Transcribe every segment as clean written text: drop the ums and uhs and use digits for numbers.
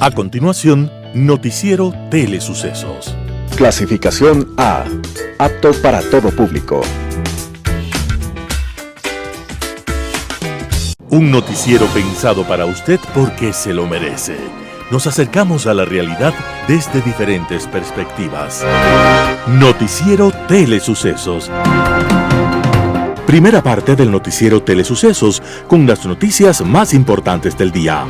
A continuación, Noticiero Telesucesos. Clasificación A. Apto para todo público. Un noticiero pensado para usted porque se lo merece. Nos acercamos a la realidad desde diferentes perspectivas. Noticiero Telesucesos. Primera parte del Noticiero Telesucesos con las noticias más importantes del día.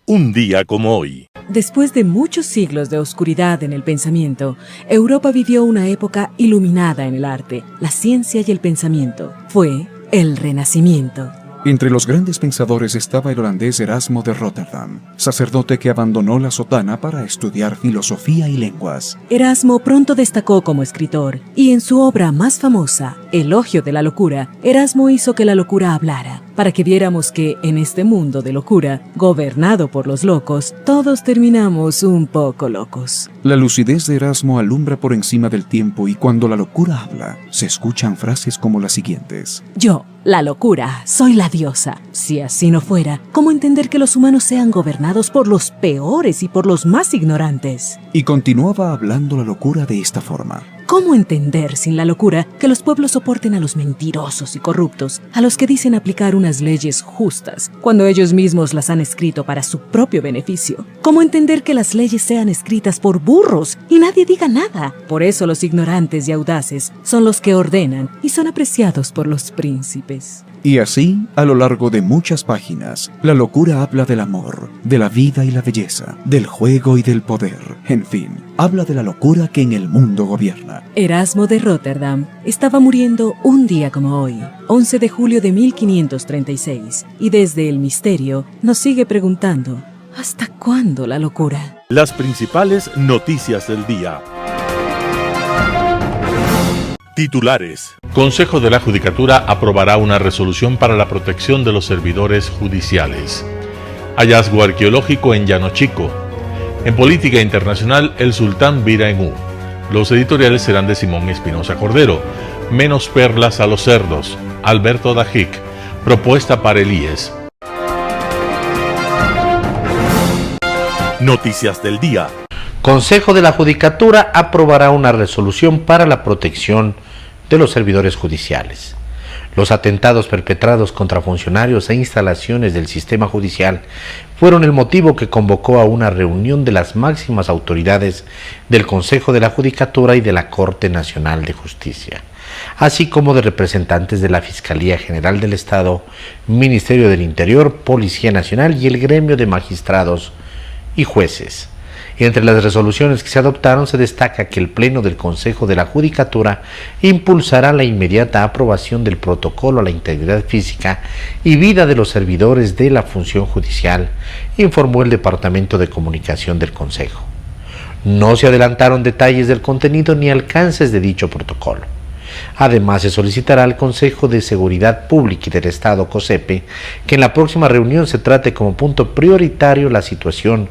Un día como hoy. Después de muchos siglos de oscuridad en el pensamiento, Europa vivió una época iluminada en el arte, la ciencia y el pensamiento. Fue el Renacimiento. Entre los grandes pensadores estaba el holandés Erasmo de Rotterdam, sacerdote que abandonó la sotana para estudiar filosofía y lenguas. Erasmo pronto destacó como escritor, y en su obra más famosa, Elogio de la locura, Erasmo hizo que la locura hablara, para que viéramos que en este mundo de locura, gobernado por los locos, todos terminamos un poco locos. La lucidez de Erasmo alumbra por encima del tiempo y cuando la locura habla, se escuchan frases como las siguientes. Yo, la locura, soy la diosa. Si así no fuera, ¿cómo entender que los humanos sean gobernados por los peores y por los más ignorantes? Y continuaba hablando la locura de esta forma. ¿Cómo entender sin la locura que los pueblos soporten a los mentirosos y corruptos, a los que dicen aplicar unas leyes justas, cuando ellos mismos las han escrito para su propio beneficio? ¿Cómo entender que las leyes sean escritas por burros y nadie diga nada? Por eso los ignorantes y audaces son los que ordenan y son apreciados por los príncipes. Y así, a lo largo de muchas páginas, la locura habla del amor, de la vida y la belleza, del juego y del poder. En fin, habla de la locura que en el mundo gobierna. Erasmo de Rotterdam estaba muriendo un día como hoy, 11 de julio de 1536, y desde el misterio nos sigue preguntando, ¿hasta cuándo la locura? Las principales noticias del día. Titulares. Consejo de la Judicatura aprobará una resolución para la protección de los servidores judiciales. Hallazgo arqueológico en Llano Chico. En política internacional, el sultán vira en U. Los editoriales serán de Simón Espinosa Cordero. Menos perlas a los cerdos. Alberto Dajic. Propuesta para el IES. Noticias del día. Consejo de la Judicatura aprobará una resolución para la protección de los servidores judiciales. Los atentados perpetrados contra funcionarios e instalaciones del sistema judicial fueron el motivo que convocó a una reunión de las máximas autoridades del Consejo de la Judicatura y de la Corte Nacional de Justicia, así como de representantes de la Fiscalía General del Estado, Ministerio del Interior, Policía Nacional y el gremio de magistrados y jueces. Entre las resoluciones que se adoptaron se destaca que el Pleno del Consejo de la Judicatura impulsará la inmediata aprobación del protocolo a la integridad física y vida de los servidores de la función judicial, informó el Departamento de Comunicación del Consejo. No se adelantaron detalles del contenido ni alcances de dicho protocolo. Además, se solicitará al Consejo de Seguridad Pública y del Estado, COSEPE, que en la próxima reunión se trate como punto prioritario la situación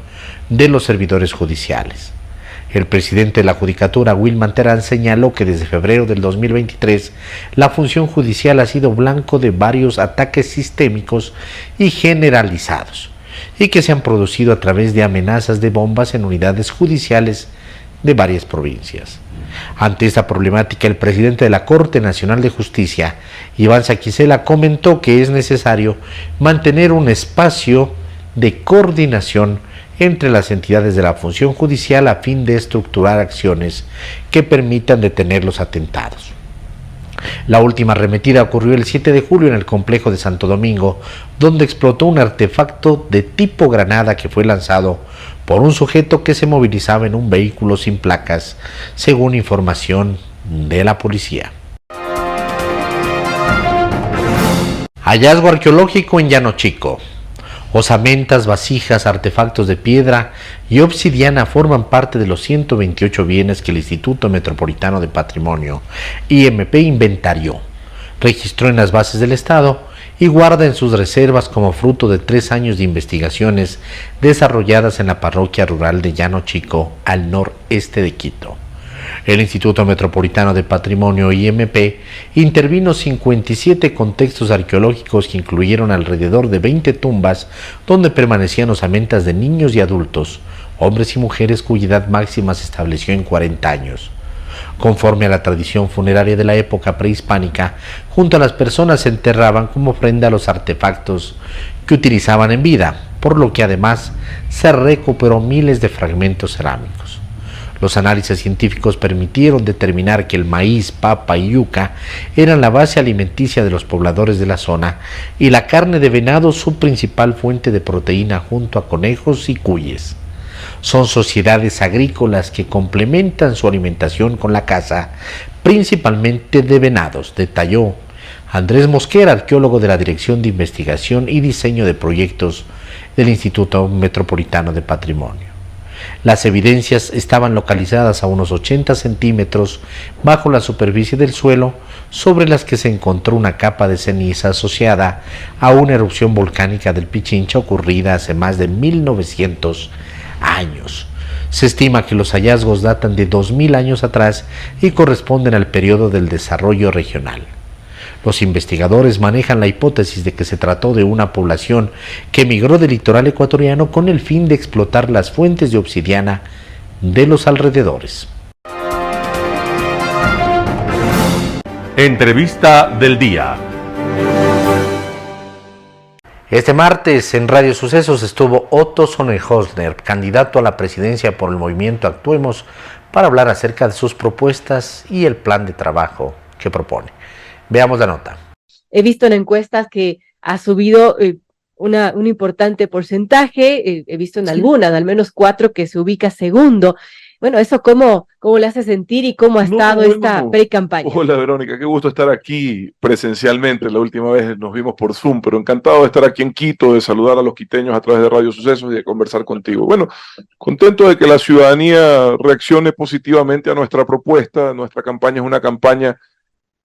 de los servidores judiciales. El presidente de la Judicatura, Wilman Terán, señaló que desde febrero del 2023 la función judicial ha sido blanco de varios ataques sistémicos y generalizados, y que se han producido a través de amenazas de bombas en unidades judiciales de varias provincias. Ante esta problemática, el presidente de la Corte Nacional de Justicia, Iván Saquicela, comentó que es necesario mantener un espacio de coordinación entre las entidades de la función judicial a fin de estructurar acciones que permitan detener los atentados. La última arremetida ocurrió el 7 de julio en el complejo de Santo Domingo, donde explotó un artefacto de tipo granada que fue lanzado por un sujeto que se movilizaba en un vehículo sin placas, según información de la policía. Hallazgo arqueológico en Llano Chico. Osamentas, vasijas, artefactos de piedra y obsidiana forman parte de los 128 bienes que el Instituto Metropolitano de Patrimonio, IMP, inventarió, registró en las bases del Estado y guarda en sus reservas como fruto de 3 años de investigaciones desarrolladas en la parroquia rural de Llano Chico, al noreste de Quito. El Instituto Metropolitano de Patrimonio, IMP, intervino 57 contextos arqueológicos que incluyeron alrededor de 20 tumbas donde permanecían osamentas de niños y adultos, hombres y mujeres cuya edad máxima se estableció en 40 años. Conforme a la tradición funeraria de la época prehispánica, junto a las personas se enterraban como ofrenda a los artefactos que utilizaban en vida, por lo que además se recuperó miles de fragmentos cerámicos. Los análisis científicos permitieron determinar que el maíz, papa y yuca eran la base alimenticia de los pobladores de la zona y la carne de venado su principal fuente de proteína junto a conejos y cuyes. Son sociedades agrícolas que complementan su alimentación con la caza, principalmente de venados, detalló Andrés Mosquera, arqueólogo de la Dirección de Investigación y Diseño de Proyectos del Instituto Metropolitano de Patrimonio. Las evidencias estaban localizadas a unos 80 centímetros bajo la superficie del suelo, sobre las que se encontró una capa de ceniza asociada a una erupción volcánica del Pichincha ocurrida hace más de 1900 años. Se estima que los hallazgos datan de 2000 años atrás y corresponden al periodo del desarrollo regional. Los investigadores manejan la hipótesis de que se trató de una población que emigró del litoral ecuatoriano con el fin de explotar las fuentes de obsidiana de los alrededores. Entrevista del día. Este martes en Radio Sucesos estuvo Otto Sonnenhösner, candidato a la presidencia por el movimiento Actuemos, para hablar acerca de sus propuestas y el plan de trabajo que propone. Veamos la nota. He visto en encuestas que ha subido un importante porcentaje, he visto en algunas, al menos 4, que se ubica segundo. Bueno, ¿eso cómo le hace sentir y cómo ha estado esta pre-campaña? Hola Verónica, qué gusto estar aquí presencialmente. La última vez nos vimos por Zoom, pero encantado de estar aquí en Quito, de saludar a los quiteños a través de Radio Sucesos y de conversar contigo. Bueno, contento de que la ciudadanía reaccione positivamente a nuestra propuesta. Nuestra campaña es una campaña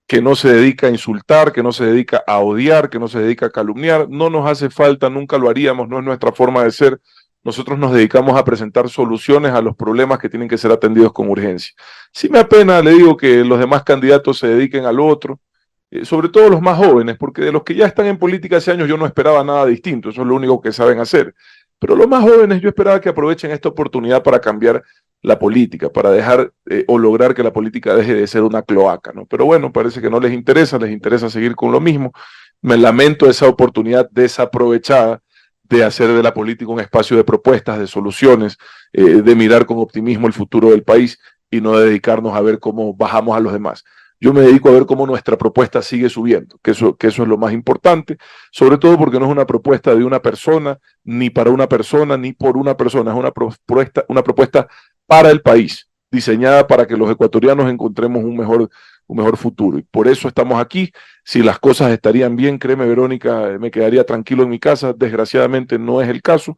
que no se dedica a insultar, que no se dedica a odiar, que no se dedica a calumniar. No nos hace falta, nunca lo haríamos, no es nuestra forma de ser. Nosotros nos dedicamos a presentar soluciones a los problemas que tienen que ser atendidos con urgencia. Sí me apena, le digo, que los demás candidatos se dediquen al otro, sobre todo los más jóvenes, porque de los que ya están en política hace años yo no esperaba nada distinto, eso es lo único que saben hacer. Pero los más jóvenes yo esperaba que aprovechen esta oportunidad para cambiar la política, para dejar o lograr que la política deje de ser una cloaca, ¿no? Pero bueno, parece que no les interesa seguir con lo mismo. Me lamento esa oportunidad desaprovechada de hacer de la política un espacio de propuestas, de soluciones, de mirar con optimismo el futuro del país y no dedicarnos a ver cómo bajamos a los demás. Yo me dedico a ver cómo nuestra propuesta sigue subiendo, que eso es lo más importante, sobre todo porque no es una propuesta de una persona, ni para una persona, ni por una persona, es una propuesta para el país, diseñada para que los ecuatorianos encontremos un mejor futuro. Y por eso estamos aquí. Si las cosas estarían bien, créeme Verónica, me quedaría tranquilo en mi casa. Desgraciadamente no es el caso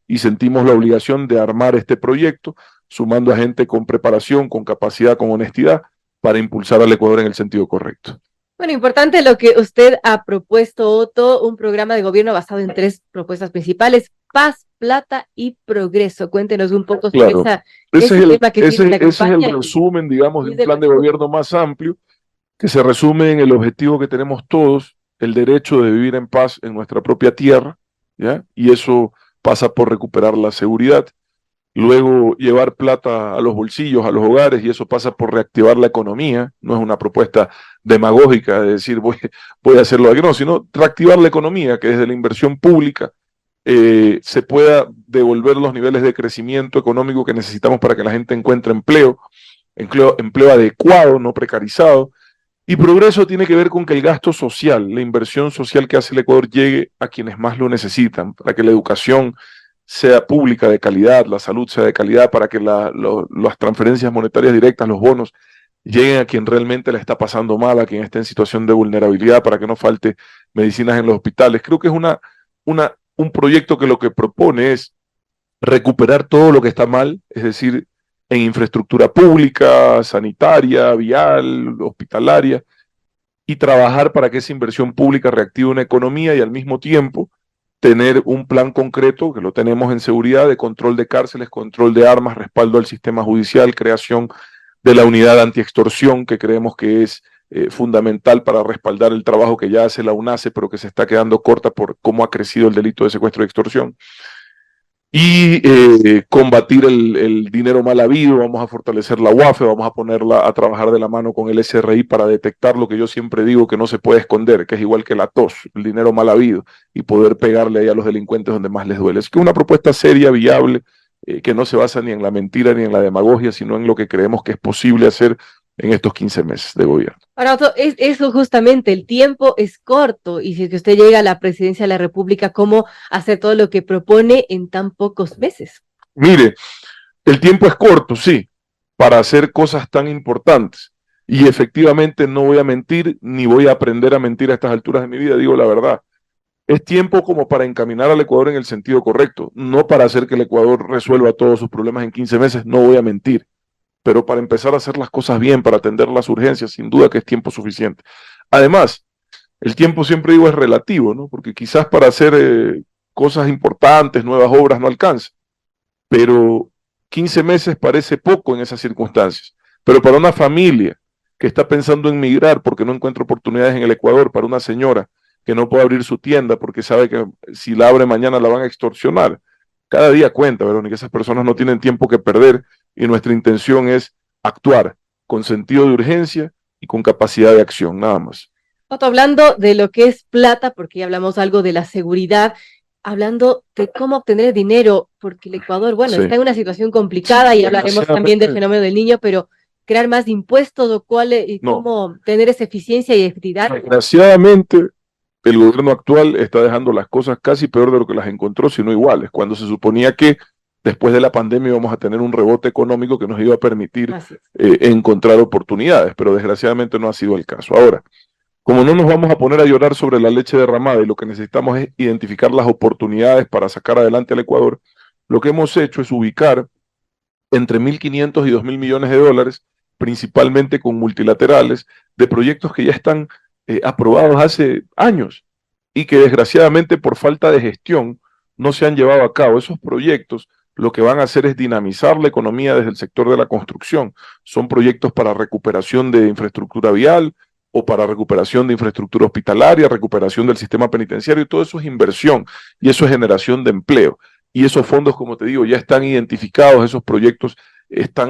y sentimos la obligación de armar este proyecto, sumando a gente con preparación, con capacidad, con honestidad, para impulsar al Ecuador en el sentido correcto. Bueno, importante lo que usted ha propuesto, Otto, un programa de gobierno basado en 3 propuestas principales: paz, plata y progreso. Cuéntenos un poco sobre ese tema que tiene la campaña. Ese es el resumen, digamos, de un plan de gobierno más amplio, que se resume en el objetivo que tenemos todos, el derecho de vivir en paz en nuestra propia tierra, ¿ya? Y eso pasa por recuperar la seguridad, luego llevar plata a los bolsillos, a los hogares, y eso pasa por reactivar la economía. No es una propuesta demagógica de decir voy a hacerlo aquí, no, sino reactivar la economía, que desde la inversión pública se pueda devolver los niveles de crecimiento económico que necesitamos para que la gente encuentre empleo adecuado, no precarizado. Y progreso tiene que ver con que el gasto social, la inversión social que hace el Ecuador llegue a quienes más lo necesitan, para que la educación sea pública de calidad, la salud sea de calidad, para que las transferencias monetarias directas, los bonos, lleguen a quien realmente la está pasando mal, a quien está en situación de vulnerabilidad, para que no falte medicinas en los hospitales. Creo que es un proyecto que lo que propone es recuperar todo lo que está mal, es decir, en infraestructura pública, sanitaria, vial, hospitalaria, y trabajar para que esa inversión pública reactive una economía y al mismo tiempo tener un plan concreto, que lo tenemos en seguridad, de control de cárceles, control de armas, respaldo al sistema judicial, creación de la unidad antiextorsión, que creemos que es fundamental para respaldar el trabajo que ya hace la UNACE, pero que se está quedando corta por cómo ha crecido el delito de secuestro y extorsión. Y combatir el dinero mal habido. Vamos a fortalecer la UAFE, vamos a ponerla a trabajar de la mano con el SRI para detectar lo que yo siempre digo que no se puede esconder, que es igual que la tos, el dinero mal habido, y poder pegarle ahí a los delincuentes donde más les duele. Es que una propuesta seria, viable, que no se basa ni en la mentira ni en la demagogia, sino en lo que creemos que es posible hacer en estos 15 meses de gobierno. Ahora, Otto, eso justamente, el tiempo es corto, y si es que usted llega a la presidencia de la República, ¿cómo hacer todo lo que propone en tan pocos meses? Mire, el tiempo es corto, sí, para hacer cosas tan importantes, y efectivamente no voy a mentir, ni voy a aprender a mentir a estas alturas de mi vida, digo la verdad. Es tiempo como para encaminar al Ecuador en el sentido correcto, no para hacer que el Ecuador resuelva todos sus problemas en 15 meses, no voy a mentir, pero para empezar a hacer las cosas bien, para atender las urgencias, sin duda que es tiempo suficiente. Además, el tiempo, siempre digo, es relativo, ¿no? Porque quizás para hacer cosas importantes, nuevas obras, no alcanza, pero 15 meses parece poco en esas circunstancias. Pero para una familia que está pensando en migrar porque no encuentra oportunidades en el Ecuador, para una señora que no puede abrir su tienda porque sabe que si la abre mañana la van a extorsionar, cada día cuenta, Verónica. Esas personas no tienen tiempo que perder, y nuestra intención es actuar con sentido de urgencia y con capacidad de acción, nada más. Otto, hablando de lo que es plata, porque ya hablamos algo de la seguridad, hablando de cómo obtener dinero, porque el Ecuador, bueno, sí, está en una situación complicada, y hablaremos también del fenómeno del niño, pero crear más impuestos, o cómo tener esa eficiencia y efectividad. Desgraciadamente, el gobierno actual está dejando las cosas casi peor de lo que las encontró, sino iguales, cuando se suponía que después de la pandemia íbamos a tener un rebote económico que nos iba a permitir encontrar oportunidades, pero desgraciadamente no ha sido el caso. Ahora, como no nos vamos a poner a llorar sobre la leche derramada, y lo que necesitamos es identificar las oportunidades para sacar adelante al Ecuador, lo que hemos hecho es ubicar entre 1.500 y 2.000 millones de dólares, principalmente con multilaterales, de proyectos que ya están aprobados hace años y que desgraciadamente por falta de gestión no se han llevado a cabo. Esos proyectos lo que van a hacer es dinamizar la economía desde el sector de la construcción. Son proyectos para recuperación de infraestructura vial, o para recuperación de infraestructura hospitalaria, recuperación del sistema penitenciario, y todo eso es inversión, y eso es generación de empleo. Y esos fondos, como te digo, ya están identificados, esos proyectos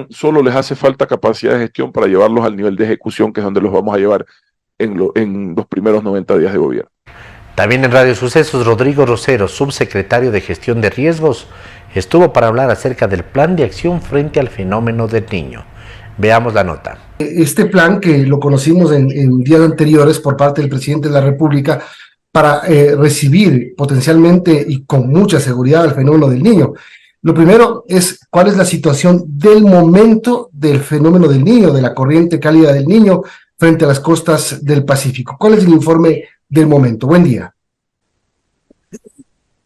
solo les hace falta capacidad de gestión para llevarlos al nivel de ejecución, que es donde los vamos a llevar en los primeros 90 días de gobierno. También en Radio Sucesos, Rodrigo Rosero, subsecretario de Gestión de Riesgos, estuvo para hablar acerca del plan de acción frente al fenómeno del niño. Veamos la nota. Este plan, que lo conocimos en días anteriores por parte del presidente de la República, para recibir potencialmente y con mucha seguridad el fenómeno del niño. Lo primero es cuál es la situación del momento del fenómeno del niño, de la corriente cálida del niño frente a las costas del Pacífico. ¿Cuál es el informe del momento? Buen día.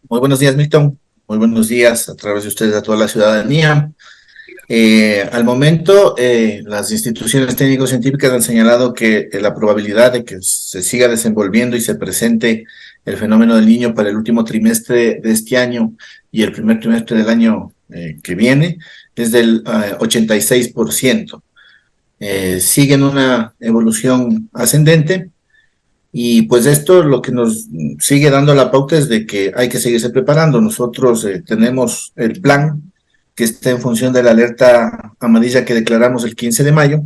Muy buenos días, Milton. Muy buenos días a través de ustedes a toda la ciudadanía. Al momento, las instituciones técnico-científicas han señalado que la probabilidad de que se siga desenvolviendo y se presente el fenómeno del niño para el último trimestre de este año y el primer trimestre del año que viene es del 86%. Sigue en una evolución ascendente, y pues esto lo que nos sigue dando la pauta es de que hay que seguirse preparando. Nosotros tenemos el plan que está en función de la alerta amarilla que declaramos el 15 de mayo,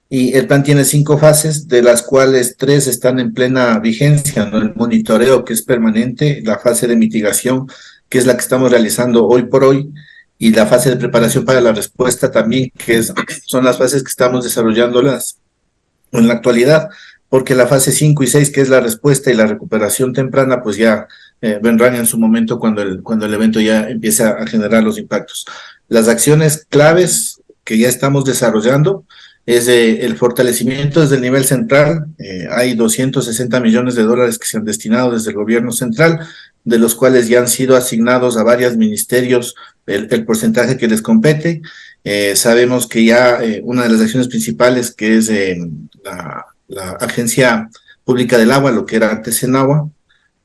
y el plan tiene 5 fases, de las cuales 3 están en plena vigencia, ¿no? El monitoreo, que es permanente, la fase de mitigación, que es la que estamos realizando hoy por hoy, y la fase de preparación para la respuesta también, que son las fases que estamos desarrollándolas en la actualidad, porque la fase 5 y 6, que es la respuesta y la recuperación temprana, pues ya vendrán en su momento cuando el evento ya empiece a generar los impactos. Las acciones claves que ya estamos desarrollando es el fortalecimiento desde el nivel central. Hay 260 millones de dólares que se han destinado desde el gobierno central, de los cuales ya han sido asignados a varios ministerios el porcentaje que les compete. Sabemos que ya una de las acciones principales, que es la Agencia Pública del Agua, lo que era antes Senagua,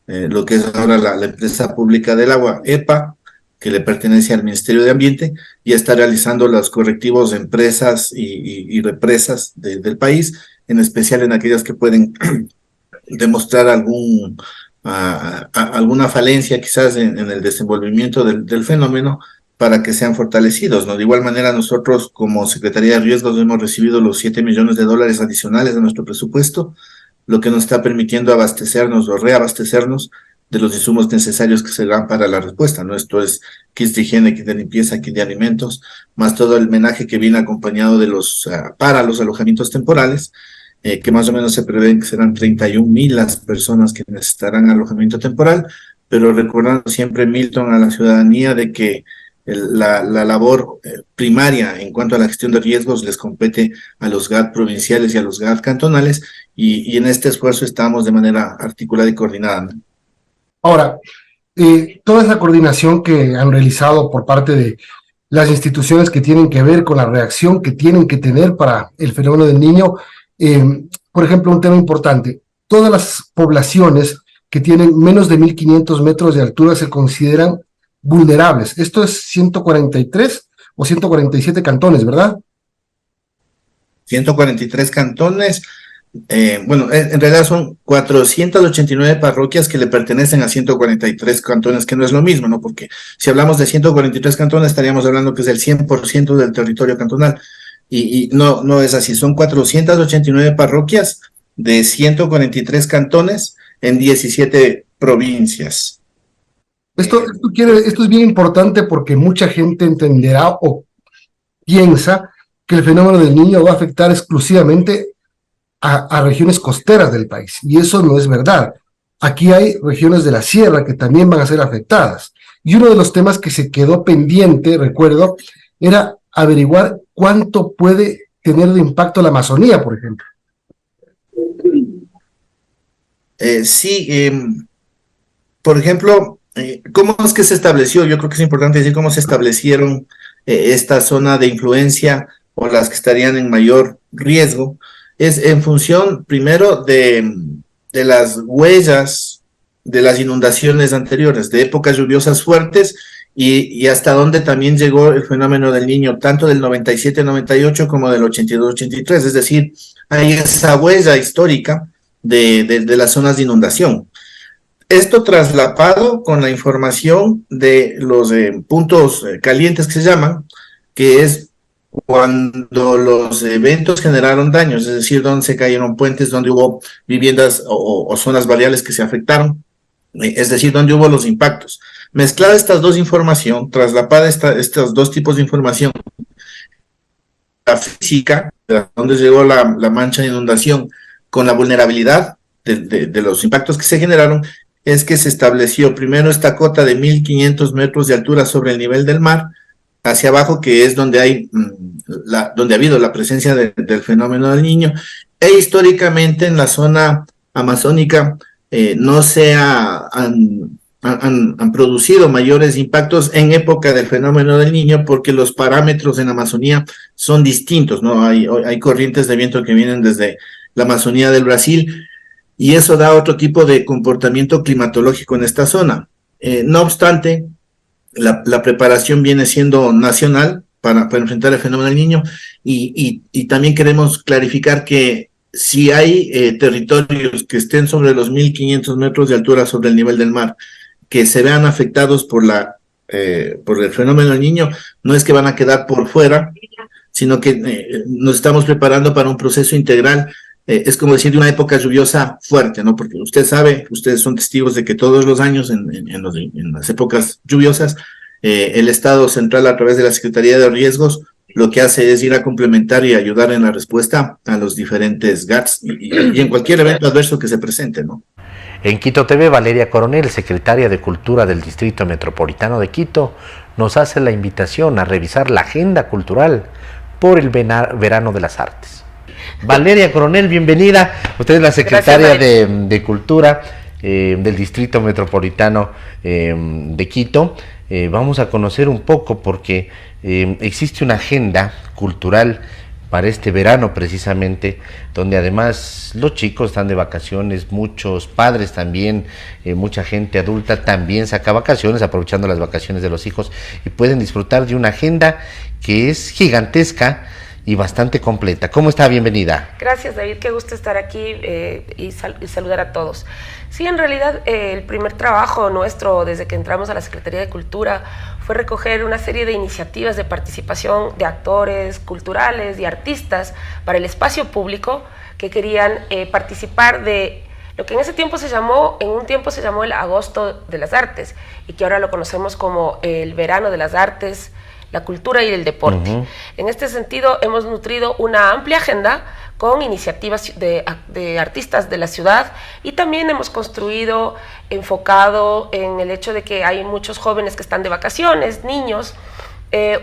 lo que es ahora la Empresa Pública del Agua, EPA, que le pertenece al Ministerio de Ambiente, y está realizando los correctivos de empresas y represas del país, en especial en aquellas que pueden demostrar alguna falencia quizás en el desenvolvimiento del fenómeno, para que sean fortalecidos, ¿no? De igual manera, nosotros como Secretaría de Riesgos hemos recibido los $7 millones adicionales de nuestro presupuesto, lo que nos está permitiendo abastecernos o reabastecernos de los insumos necesarios que se dan para la respuesta, ¿no? Esto es kits de higiene, kits de limpieza, kits de alimentos, más todo el menaje que viene acompañado de para los alojamientos temporales, que más o menos se prevé que serán 31,000 las personas que necesitarán alojamiento temporal, pero recordando siempre, Milton, a la ciudadanía de que la labor primaria en cuanto a la gestión de riesgos les compete a los GAT provinciales y a los GAT cantonales, y en este esfuerzo estamos de manera articulada y coordinada, ¿no? Ahora, toda esa coordinación que han realizado por parte de las instituciones que tienen que ver con la reacción que tienen que tener para el fenómeno del Niño, por ejemplo, un tema importante, todas las poblaciones que tienen menos de 1.500 metros de altura se consideran vulnerables. Esto es 143 o 147 cantones, ¿verdad? 143 cantones. Bueno, en realidad son 489 parroquias que le pertenecen a 143 cantones, que no es lo mismo, ¿no? Porque si hablamos de 143 cantones, estaríamos hablando que es el 100% del territorio cantonal. Y no es así, son 489 parroquias de 143 cantones en 17 provincias. Esto es bien importante porque mucha gente entenderá o piensa que el fenómeno del Niño va a afectar exclusivamente a regiones costeras del país, y eso no es verdad. Aquí hay regiones de la sierra que también van a ser afectadas, y uno de los temas que se quedó pendiente, recuerdo, era averiguar cuánto puede tener de impacto la Amazonía, por ejemplo. Sí, por ejemplo, ¿cómo es que se estableció? Yo creo que es importante decir cómo se establecieron esta zona de influencia o las que estarían en mayor riesgo. Es en función, primero, de las huellas de las inundaciones anteriores, de épocas lluviosas fuertes, y hasta dónde también llegó el fenómeno del Niño, tanto del 97-98 como del 82-83, es decir, hay esa huella histórica de las zonas de inundación. Esto traslapado con la información de los puntos calientes que se llaman, que es cuando los eventos generaron daños, es decir, donde se cayeron puentes, donde hubo viviendas o zonas barriales que se afectaron, es decir, donde hubo los impactos. Mezclada estas dos información, traslapada estos dos tipos de información, la física, de donde llegó la mancha de inundación, con la vulnerabilidad de los impactos que se generaron, es que se estableció primero esta cota de 1.500 metros de altura sobre el nivel del mar, hacia abajo, que es donde donde ha habido la presencia del fenómeno del Niño, e históricamente en la zona amazónica no se han producido mayores impactos en época del fenómeno del Niño, porque los parámetros en Amazonía son distintos, ¿no? Hay corrientes de viento que vienen desde la Amazonía del Brasil, y eso da otro tipo de comportamiento climatológico en esta zona. No obstante, la preparación viene siendo nacional para enfrentar el fenómeno del Niño, y también queremos clarificar que si hay territorios que estén sobre los 1.500 metros de altura sobre el nivel del mar, que se vean afectados por el fenómeno del Niño, no es que van a quedar por fuera, sino que nos estamos preparando para un proceso integral. Es como decir, de una época lluviosa fuerte, ¿no? Porque usted sabe, ustedes son testigos de que todos los años, en las épocas lluviosas, el Estado Central, a través de la Secretaría de Riesgos, lo que hace es ir a complementar y ayudar en la respuesta a los diferentes GATs y en cualquier evento adverso que se presente, ¿no? En Quito TV, Valeria Coronel, secretaria de Cultura del Distrito Metropolitano de Quito, nos hace la invitación a revisar la agenda cultural por el Verano de las Artes. Valeria Coronel, bienvenida. Usted es la secretaria de Cultura del Distrito Metropolitano de Quito. Vamos a conocer un poco porque existe una agenda cultural para este verano precisamente, donde además los chicos están de vacaciones, muchos padres también, mucha gente adulta también saca vacaciones, aprovechando las vacaciones de los hijos, y pueden disfrutar de una agenda que es gigantesca y bastante completa. ¿Cómo está? Bienvenida. Gracias, David, qué gusto estar aquí y saludar a todos. Sí, en realidad el primer trabajo nuestro desde que entramos a la Secretaría de Cultura fue recoger una serie de iniciativas de participación de actores culturales y artistas para el espacio público que querían participar de lo que en un tiempo se llamó el Agosto de las Artes, y que ahora lo conocemos como el Verano de las Artes, la cultura y el deporte. En este sentido, hemos nutrido una amplia agenda con iniciativas de artistas de la ciudad, y también hemos construido, enfocado en el hecho de que hay muchos jóvenes que están de vacaciones, niños,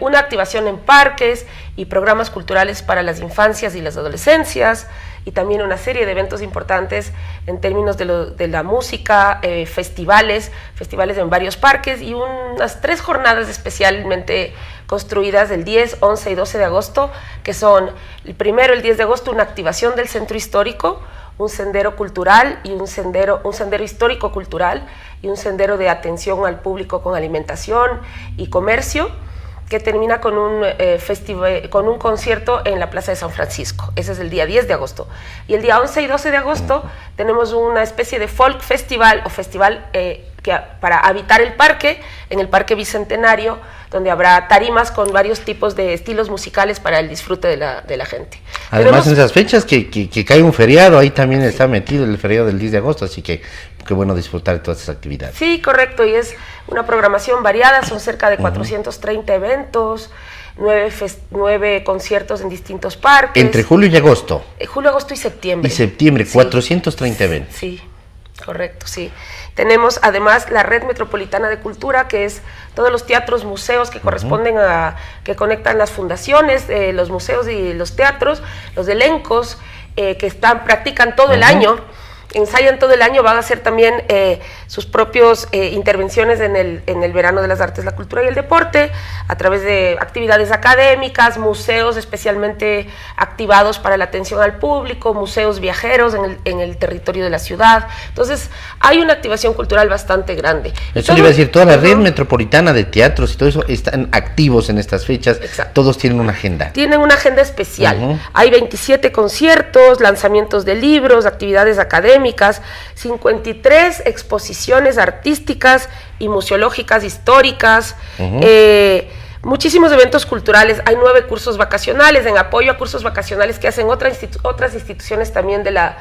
una activación en parques y programas culturales para las infancias y las adolescencias, y también una serie de eventos importantes en términos de la música, festivales en varios parques, y unas 3 jornadas especialmente construidas el 10, 11 y 12 de agosto, que son el primero, el 10 de agosto, una activación del centro histórico, un sendero cultural y un sendero histórico cultural, y un sendero de atención al público con alimentación y comercio, que termina con un concierto en la Plaza de San Francisco. Ese es el día 10 de agosto. Y el día 11 y 12 de agosto tenemos una especie de folk festival, o festival para habitar el parque, en el Parque Bicentenario, donde habrá tarimas con varios tipos de estilos musicales para el disfrute de la gente. Además, en esas fechas que cae un feriado, ahí también está metido el feriado del 10 de agosto, así que qué bueno disfrutar de todas esas actividades. Sí, correcto, y es una programación variada, son cerca de 430 eventos, 9 conciertos en distintos parques. Entre julio y agosto. Julio, agosto y septiembre. Sí. 430 eventos. Sí, correcto, sí. Tenemos además la Red Metropolitana de Cultura, que es todos los teatros, museos que corresponden que conectan las fundaciones, los museos y los teatros, los elencos que practican todo el año, ensayan todo el año, van a hacer también sus propios intervenciones en el Verano de las Artes, la Cultura y el Deporte, a través de actividades académicas, museos especialmente activados para la atención al público, museos viajeros en el territorio de la ciudad. Entonces, hay una activación cultural bastante grande. Eso le iba a decir, toda la red metropolitana de teatros y todo eso están activos en estas fechas. Exacto. Todos tienen una agenda. Tienen una agenda especial. Hay 27 conciertos, lanzamientos de libros, actividades académicas, 53 exposiciones artísticas y museológicas históricas, muchísimos eventos culturales. Hay 9 cursos vacacionales en apoyo a cursos vacacionales que hacen otras instituciones también de la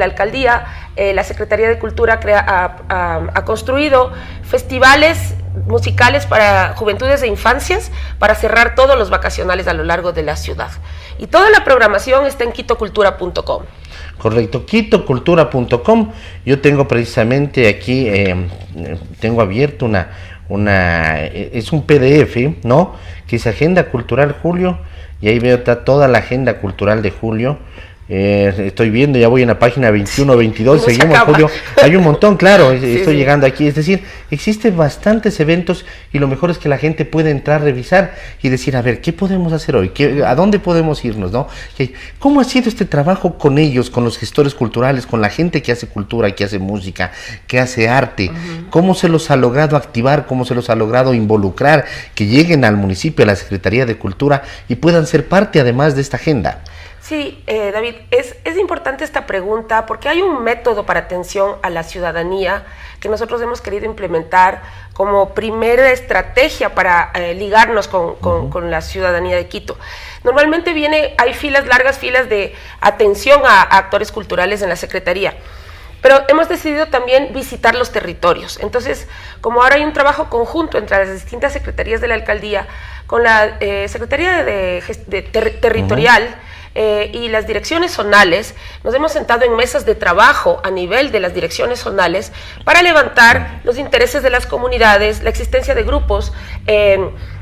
alcaldía. La Secretaría de Cultura ha construido festivales musicales para juventudes e infancias para cerrar todos los vacacionales a lo largo de la ciudad. Y toda la programación está en quitocultura.com. Correcto, quitocultura.com. Yo tengo precisamente aquí, tengo abierto es un PDF, ¿no? Que es Agenda Cultural Julio, y ahí veo toda la agenda cultural de julio. Estoy viendo, ya voy en la página 21, 22, seguimos Julio, hay un montón, claro, estoy llegando aquí, es decir, existen bastantes eventos, y lo mejor es que la gente puede entrar, revisar y decir, a ver, ¿qué podemos hacer hoy? ¿A dónde podemos irnos? ¿No? ¿Cómo ha sido este trabajo con ellos, con los gestores culturales, con la gente que hace cultura, que hace música, que hace arte? ¿Cómo se los ha logrado activar, cómo se los ha logrado involucrar, que lleguen al municipio, a la Secretaría de Cultura, y puedan ser parte además de esta agenda? Sí, David, es importante esta pregunta porque hay un método para atención a la ciudadanía que nosotros hemos querido implementar como primera estrategia para ligarnos con la ciudadanía de Quito. Normalmente hay largas filas de atención a actores culturales en la Secretaría, pero hemos decidido también visitar los territorios. Entonces, como ahora hay un trabajo conjunto entre las distintas secretarías de la alcaldía, con la Secretaría Territorial, y las direcciones zonales, nos hemos sentado en mesas de trabajo a nivel de las direcciones zonales para levantar los intereses de las comunidades, la existencia de grupos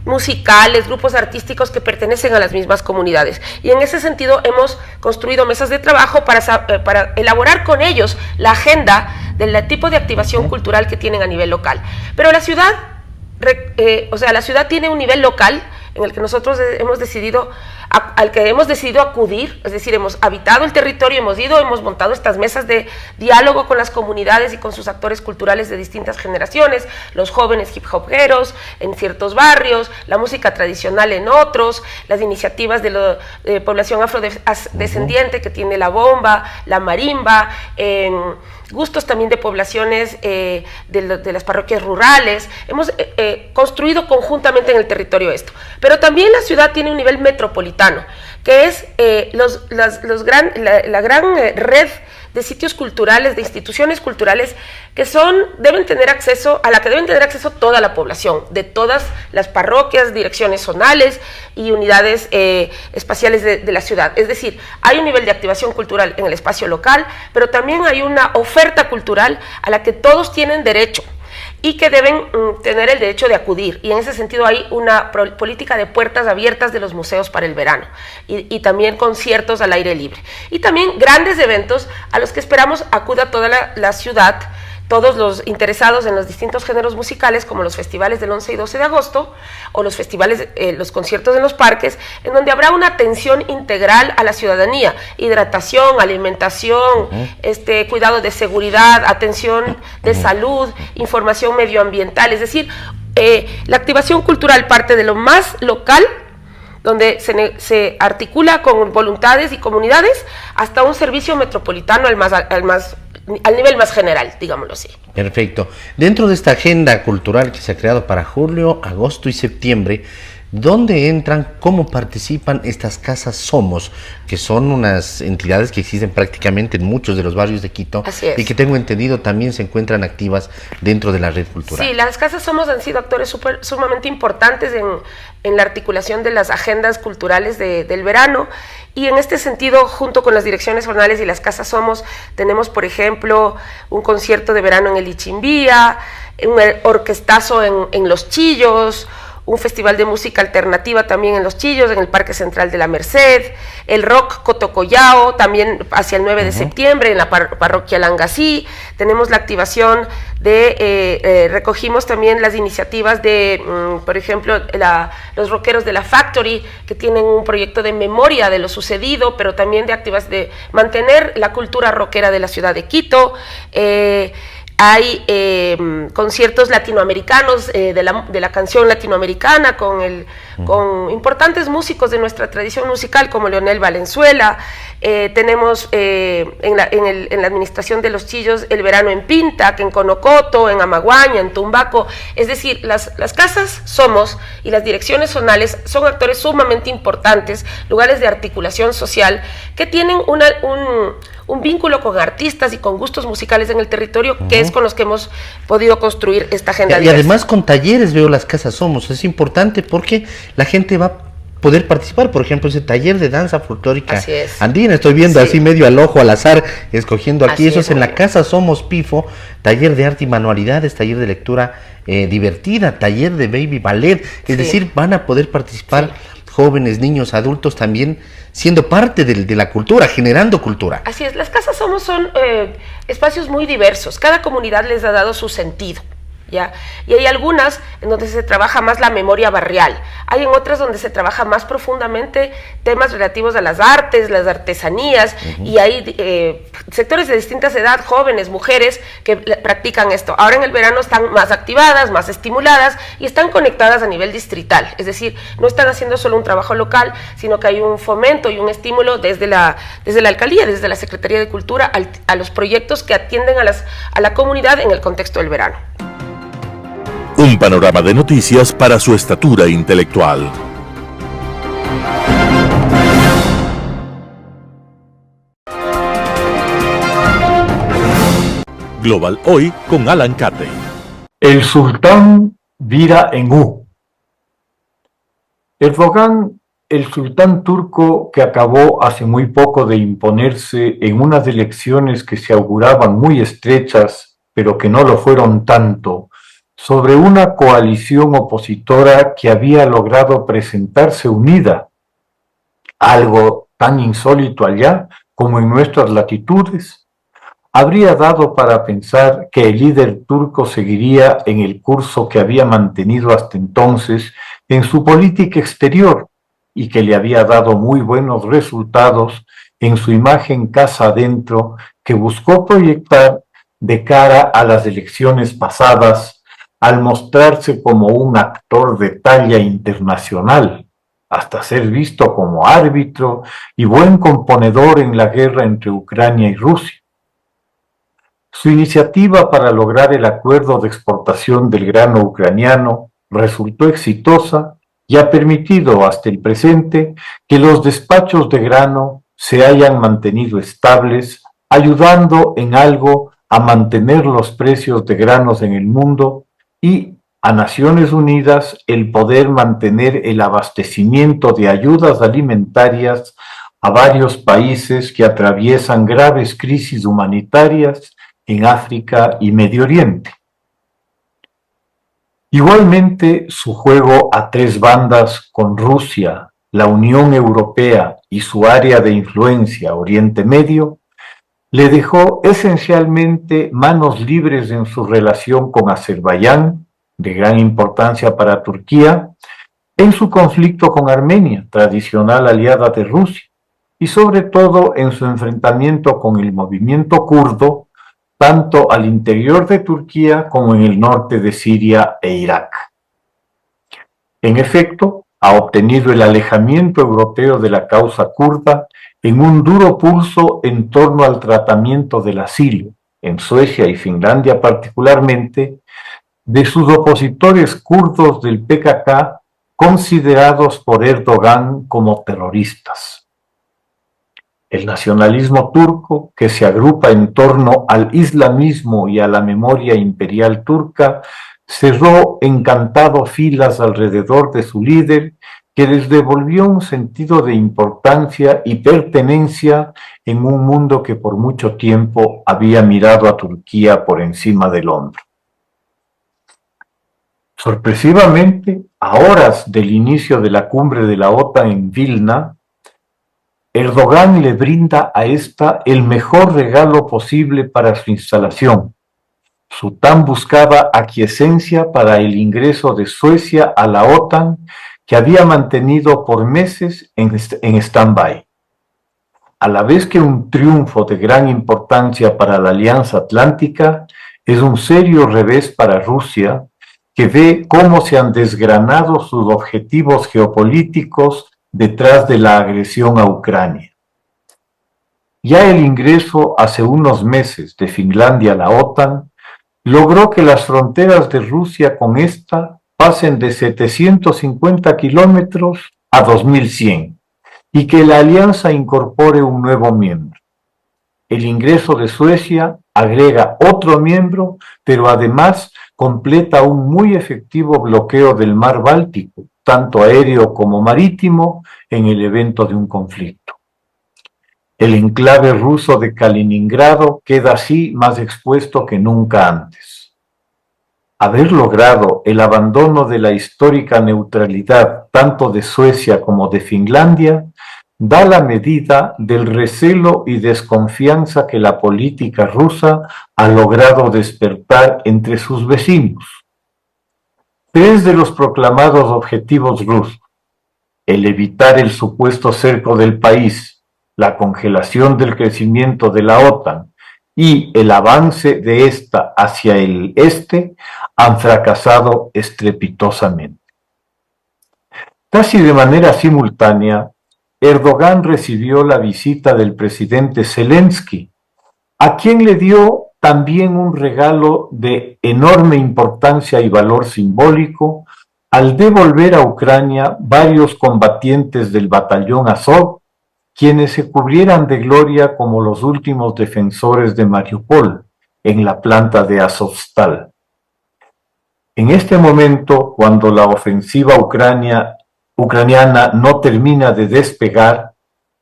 musicales, grupos artísticos que pertenecen a las mismas comunidades. Y en ese sentido hemos construido mesas de trabajo para elaborar con ellos la agenda del tipo de activación cultural que tienen a nivel local. Pero la ciudad, la ciudad tiene un nivel local en el que nosotros hemos decidido al que hemos decidido acudir, es decir, hemos habitado el territorio, hemos montado estas mesas de diálogo con las comunidades y con sus actores culturales de distintas generaciones, los jóvenes hip hoperos en ciertos barrios, la música tradicional en otros, las iniciativas de la población afrodescendiente que tiene la bomba, la marimba, gustos también de poblaciones de las parroquias rurales. Hemos construido conjuntamente en el territorio esto. Pero también la ciudad tiene un nivel metropolitano, que es la gran red de sitios culturales, de instituciones culturales que deben tener acceso, a la que deben tener acceso toda la población, de todas las parroquias, direcciones zonales y unidades espaciales de la ciudad. Es decir, hay un nivel de activación cultural en el espacio local, pero también hay una oferta cultural a la que todos tienen derecho y que deben tener el derecho de acudir. Y en ese sentido hay una política de puertas abiertas de los museos para el verano y también conciertos al aire libre. Y también grandes eventos a los que esperamos acuda toda la ciudad, todos los interesados en los distintos géneros musicales, como los festivales del 11 y 12 de agosto, o los festivales, los conciertos en los parques, en donde habrá una atención integral a la ciudadanía, hidratación, alimentación, cuidado de seguridad, atención de salud, información medioambiental, es decir, la activación cultural parte de lo más local, donde se articula con voluntades y comunidades, hasta un servicio metropolitano al nivel más general, digámoslo así. Perfecto. Dentro de esta agenda cultural que se ha creado para julio, agosto y septiembre, ¿dónde entran, cómo participan estas casas Somos, que son unas entidades que existen prácticamente en muchos de los barrios de Quito? Así es. Y que tengo entendido también se encuentran activas dentro de la red cultural? Sí, las casas Somos han sido actores sumamente importantes en la articulación de las agendas culturales del verano, y en este sentido, junto con las direcciones zonales y las casas Somos, tenemos, por ejemplo, un concierto de verano en el Ichimbía, un orquestazo en Los Chillos, un festival de música alternativa también en Los Chillos, en el Parque Central de la Merced, el rock Cotocollao, también hacia el 9 de septiembre en la parroquia Langasí. Tenemos la activación recogimos también las iniciativas de, por ejemplo, los rockeros de la Factory, que tienen un proyecto de memoria de lo sucedido, pero también de mantener la cultura rockera de la ciudad de Quito. Hay conciertos latinoamericanos de la canción latinoamericana con importantes músicos de nuestra tradición musical como Leonel Valenzuela. Tenemos en la administración de Los Chillos el verano en Pinta, en Conocoto, en Amaguaña, en Tumbaco. Es decir, las casas Somos y las direcciones zonales son actores sumamente importantes, lugares de articulación social que tienen un vínculo con artistas y con gustos musicales en el territorio, que es con los que hemos podido construir esta agenda. Y además con talleres veo las casas Somos, es importante porque la gente va a poder participar, por ejemplo, ese taller de danza folclórica andina, estoy viendo así medio al ojo, al azar, escogiendo aquí, eso es en la casa Somos Pifo, taller de arte y manualidades, taller de lectura divertida, taller de baby ballet, es decir, van a poder participar jóvenes, niños, adultos también, siendo parte de la cultura, generando cultura. Así es, las casas Somos son espacios muy diversos, cada comunidad les ha dado su sentido, ¿ya? Y hay algunas en donde se trabaja más la memoria barrial, hay en otras donde se trabaja más profundamente temas relativos a las artes, las artesanías, y hay sectores de distintas edades, jóvenes, mujeres, que practican esto. Ahora en el verano están más activadas, más estimuladas, y están conectadas a nivel distrital, es decir, no están haciendo solo un trabajo local, sino que hay un fomento y un estímulo desde la alcaldía, desde la Secretaría de Cultura, a los proyectos que atienden a la comunidad en el contexto del verano. Un panorama de noticias para su estatura intelectual. Global Hoy con Alan Cate. El sultán vira en U. Erdogan, el sultán turco que acabó hace muy poco de imponerse en unas elecciones que se auguraban muy estrechas, pero que no lo fueron tanto, sobre una coalición opositora que había logrado presentarse unida, algo tan insólito allá como en nuestras latitudes, habría dado para pensar que el líder turco seguiría en el curso que había mantenido hasta entonces en su política exterior, y que le había dado muy buenos resultados en su imagen casa adentro que buscó proyectar de cara a las elecciones pasadas al mostrarse como un actor de talla internacional, hasta ser visto como árbitro y buen componedor en la guerra entre Ucrania y Rusia. Su iniciativa para lograr el acuerdo de exportación del grano ucraniano resultó exitosa y ha permitido hasta el presente que los despachos de grano se hayan mantenido estables, ayudando en algo a mantener los precios de granos en el mundo y a Naciones Unidas el poder mantener el abastecimiento de ayudas alimentarias a varios países que atraviesan graves crisis humanitarias en África y Medio Oriente. Igualmente, su juego a tres bandas con Rusia, la Unión Europea y su área de influencia Oriente Medio, le dejó esencialmente manos libres en su relación con Azerbaiyán, de gran importancia para Turquía, en su conflicto con Armenia, tradicional aliada de Rusia, y sobre todo en su enfrentamiento con el movimiento kurdo, tanto al interior de Turquía como en el norte de Siria e Irak. En efecto, ha obtenido el alejamiento europeo de la causa kurda en un duro pulso en torno al tratamiento del asilo, en Suecia y Finlandia particularmente, de sus opositores kurdos del PKK considerados por Erdogan como terroristas. El nacionalismo turco, que se agrupa en torno al islamismo y a la memoria imperial turca, cerró encantado filas alrededor de su líder, que les devolvió un sentido de importancia y pertenencia en un mundo que por mucho tiempo había mirado a Turquía por encima del hombro. Sorpresivamente, a horas del inicio de la cumbre de la OTAN en Vilna, Erdogan le brinda a esta el mejor regalo posible para su instalación, su tan buscada aquiescencia para el ingreso de Suecia a la OTAN, que había mantenido por meses en stand-by. A la vez que un triunfo de gran importancia para la Alianza Atlántica, es un serio revés para Rusia, que ve cómo se han desgranado sus objetivos geopolíticos detrás de la agresión a Ucrania. Ya el ingreso hace unos meses de Finlandia a la OTAN logró que las fronteras de Rusia con esta pasen de 750 kilómetros a 2100 y que la alianza incorpore un nuevo miembro. El ingreso de Suecia agrega otro miembro, pero además completa un muy efectivo bloqueo del mar Báltico, tanto aéreo como marítimo, en el evento de un conflicto. El enclave ruso de Kaliningrado queda así más expuesto que nunca antes. Haber logrado el abandono de la histórica neutralidad tanto de Suecia como de Finlandia da la medida del recelo y desconfianza que la política rusa ha logrado despertar entre sus vecinos. Tres de los proclamados objetivos rusos, el evitar el supuesto cerco del país, la congelación del crecimiento de la OTAN y el avance de esta hacia el este, han fracasado estrepitosamente. Casi de manera simultánea, Erdogan recibió la visita del presidente Zelensky, a quien le dio también un regalo de enorme importancia y valor simbólico al devolver a Ucrania varios combatientes del batallón Azov, quienes se cubrieran de gloria como los últimos defensores de Mariupol en la planta de Azovstal. En este momento, cuando la ofensiva ucraniana no termina de despegar,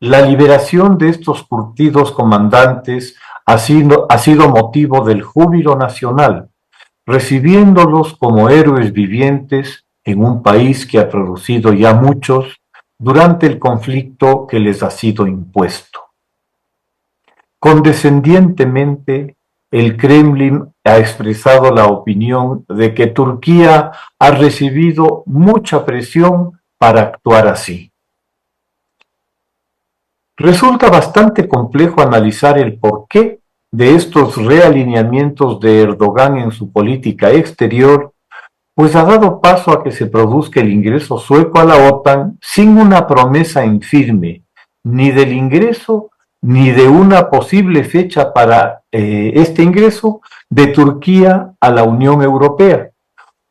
la liberación de estos curtidos comandantes ha sido motivo del júbilo nacional, recibiéndolos como héroes vivientes en un país que ha producido ya muchos durante el conflicto que les ha sido impuesto. Condescendientemente, el Kremlin ha expresado la opinión de que Turquía ha recibido mucha presión para actuar así. Resulta bastante complejo analizar el porqué de estos realineamientos de Erdogan en su política exterior, pues ha dado paso a que se produzca el ingreso sueco a la OTAN sin una promesa en firme, ni del ingreso ni de una posible fecha para este ingreso de Turquía a la Unión Europea,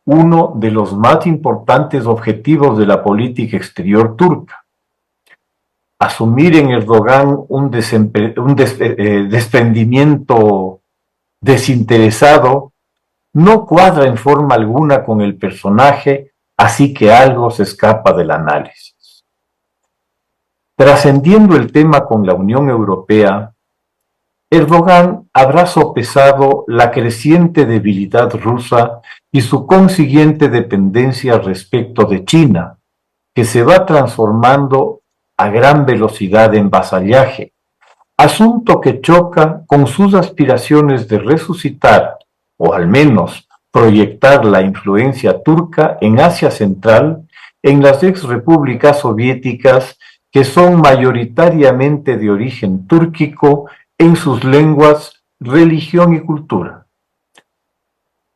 uno de los más importantes objetivos de la política exterior turca. Asumir en Erdogan un desprendimiento desinteresado no cuadra en forma alguna con el personaje, así que algo se escapa del análisis. Trascendiendo el tema con la Unión Europea, Erdogan habrá sopesado la creciente debilidad rusa y su consiguiente dependencia respecto de China, que se va transformando a gran velocidad en vasallaje, asunto que choca con sus aspiraciones de resucitar, o al menos proyectar la influencia turca en Asia Central, en las exrepúblicas soviéticas que son mayoritariamente de origen túrquico en sus lenguas, religión y cultura.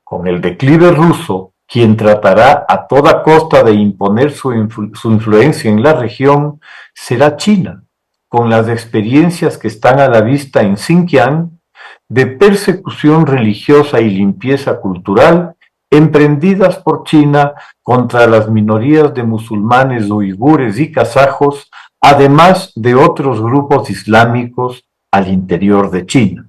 Con el declive ruso, quien tratará a toda costa de imponer su influencia en la región será China, con las experiencias que están a la vista en Xinjiang de persecución religiosa y limpieza cultural emprendidas por China contra las minorías de musulmanes uigures y kazajos, además de otros grupos islámicos al interior de China.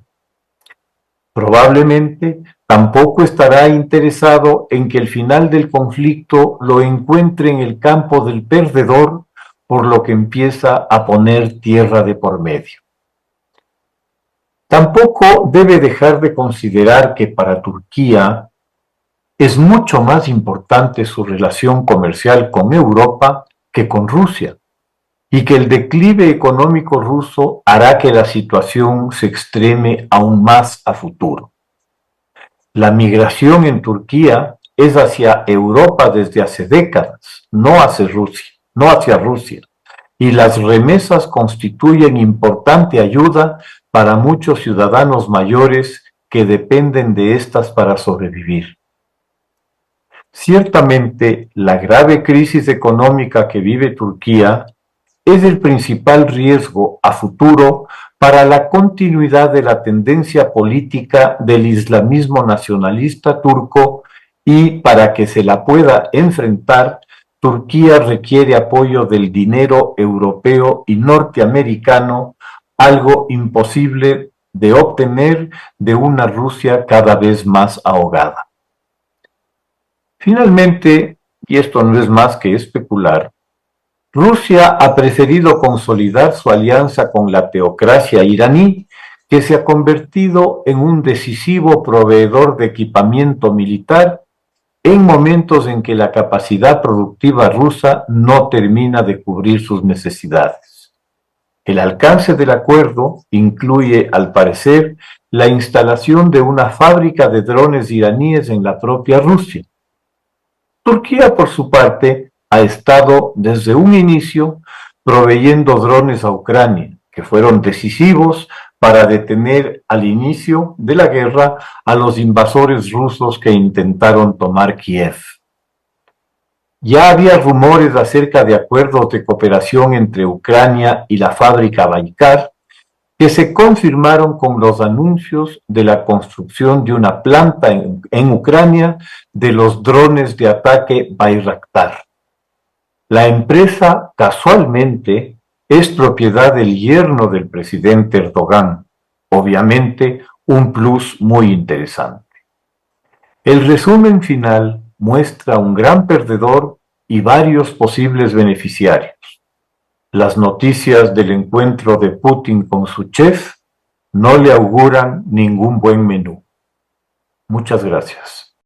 Probablemente tampoco estará interesado en que el final del conflicto lo encuentre en el campo del perdedor, por lo que empieza a poner tierra de por medio. Tampoco debe dejar de considerar que para Turquía es mucho más importante su relación comercial con Europa que con Rusia, y que el declive económico ruso hará que la situación se extreme aún más a futuro. La migración en Turquía es hacia Europa desde hace décadas, no hacia Rusia, y las remesas constituyen importante ayuda para muchos ciudadanos mayores que dependen de estas para sobrevivir. Ciertamente, la grave crisis económica que vive Turquía es el principal riesgo a futuro para la continuidad de la tendencia política del islamismo nacionalista turco, y para que se la pueda enfrentar, Turquía requiere apoyo del dinero europeo y norteamericano, algo imposible de obtener de una Rusia cada vez más ahogada. Finalmente, y esto no es más que especular, Rusia ha preferido consolidar su alianza con la teocracia iraní, que se ha convertido en un decisivo proveedor de equipamiento militar en momentos en que la capacidad productiva rusa no termina de cubrir sus necesidades. El alcance del acuerdo incluye, al parecer, la instalación de una fábrica de drones iraníes en la propia Rusia. Turquía, por su parte, ha estado desde un inicio proveyendo drones a Ucrania, que fueron decisivos para detener al inicio de la guerra a los invasores rusos que intentaron tomar Kiev. Ya había rumores acerca de acuerdos de cooperación entre Ucrania y la fábrica Baikar, que se confirmaron con los anuncios de la construcción de una planta en Ucrania de los drones de ataque Bayraktar. La empresa, casualmente, es propiedad del yerno del presidente Erdogan, obviamente un plus muy interesante. El resumen final muestra un gran perdedor y varios posibles beneficiarios. Las noticias del encuentro de Putin con su chef no le auguran ningún buen menú. Muchas gracias.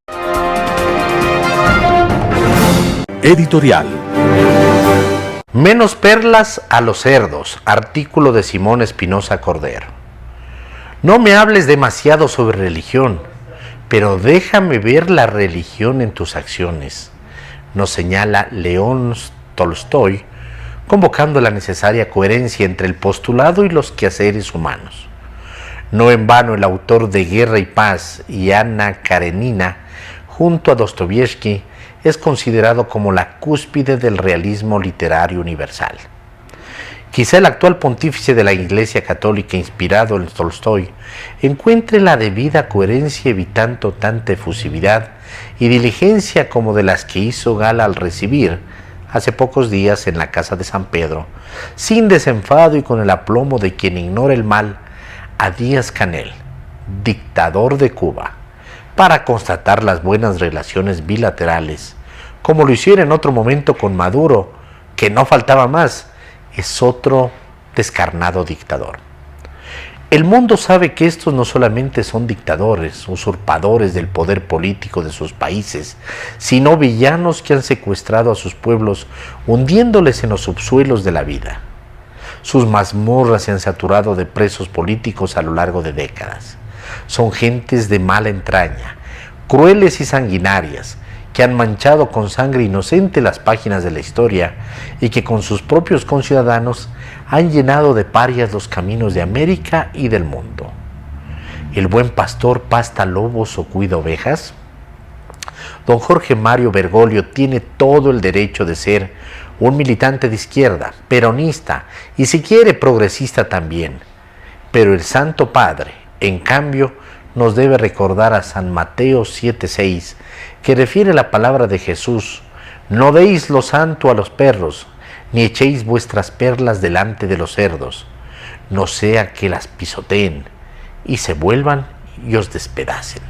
Editorial. Menos perlas a los cerdos, artículo de Simón Espinosa Cordero. No me hables demasiado sobre religión, pero déjame ver la religión en tus acciones, nos señala León Tolstoy convocando la necesaria coherencia entre el postulado y los quehaceres humanos. No en vano el autor de Guerra y Paz y Anna Karenina, junto a Dostoyevsky, es considerado como la cúspide del realismo literario universal. Quizá el actual pontífice de la Iglesia Católica, inspirado en Tolstoy, encuentre la debida coherencia evitando tanta efusividad y diligencia como de las que hizo gala al recibir, hace pocos días en la Casa de San Pedro, sin desenfado y con el aplomo de quien ignora el mal, a Díaz-Canel, dictador de Cuba, para constatar las buenas relaciones bilaterales, como lo hiciera en otro momento con Maduro, que no faltaba más, es otro descarnado dictador. El mundo sabe que estos no solamente son dictadores, usurpadores del poder político de sus países, sino villanos que han secuestrado a sus pueblos, hundiéndoles en los subsuelos de la vida. Sus mazmorras se han saturado de presos políticos a lo largo de décadas. Son gentes de mala entraña, crueles y sanguinarias, que han manchado con sangre inocente las páginas de la historia y que con sus propios conciudadanos han llenado de parias los caminos de América y del mundo. ¿El buen pastor pasta lobos o cuida ovejas? Don Jorge Mario Bergoglio tiene todo el derecho de ser un militante de izquierda, peronista y si quiere progresista también. Pero el Santo Padre, en cambio, nos debe recordar a San Mateo 7:6, que refiere la palabra de Jesús: no deis lo santo a los perros, ni echéis vuestras perlas delante de los cerdos, no sea que las pisoteen y se vuelvan y os despedacen.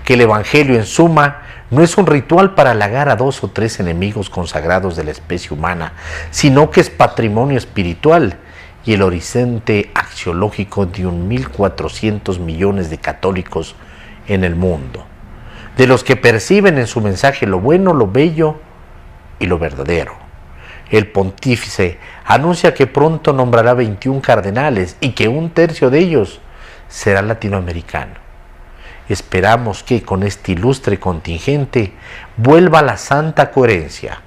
Que el Evangelio, en suma, no es un ritual para halagar a 2 o 3 enemigos consagrados de la especie humana, sino que es patrimonio espiritual y el horizonte axiológico de 1.400 millones de católicos en el mundo, de los que perciben en su mensaje lo bueno, lo bello y lo verdadero. El pontífice anuncia que pronto nombrará 21 cardenales y que 1/3 de ellos será latinoamericano. Esperamos que con este ilustre contingente vuelva la santa coherencia,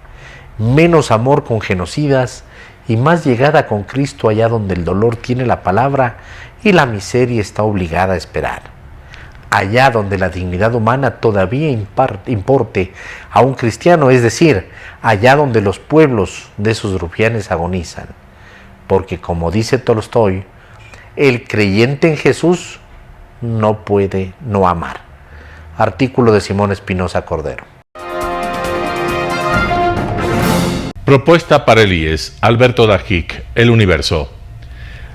menos amor con genocidas y más llegada con Cristo allá donde el dolor tiene la palabra y la miseria está obligada a esperar. Allá donde la dignidad humana todavía importe a un cristiano, es decir, allá donde los pueblos de esos rufianes agonizan. Porque como dice Tolstoy, el creyente en Jesús no puede no amar. Artículo de Simón Espinosa Cordero. Propuesta para el IES, Alberto Dajic, El Universo.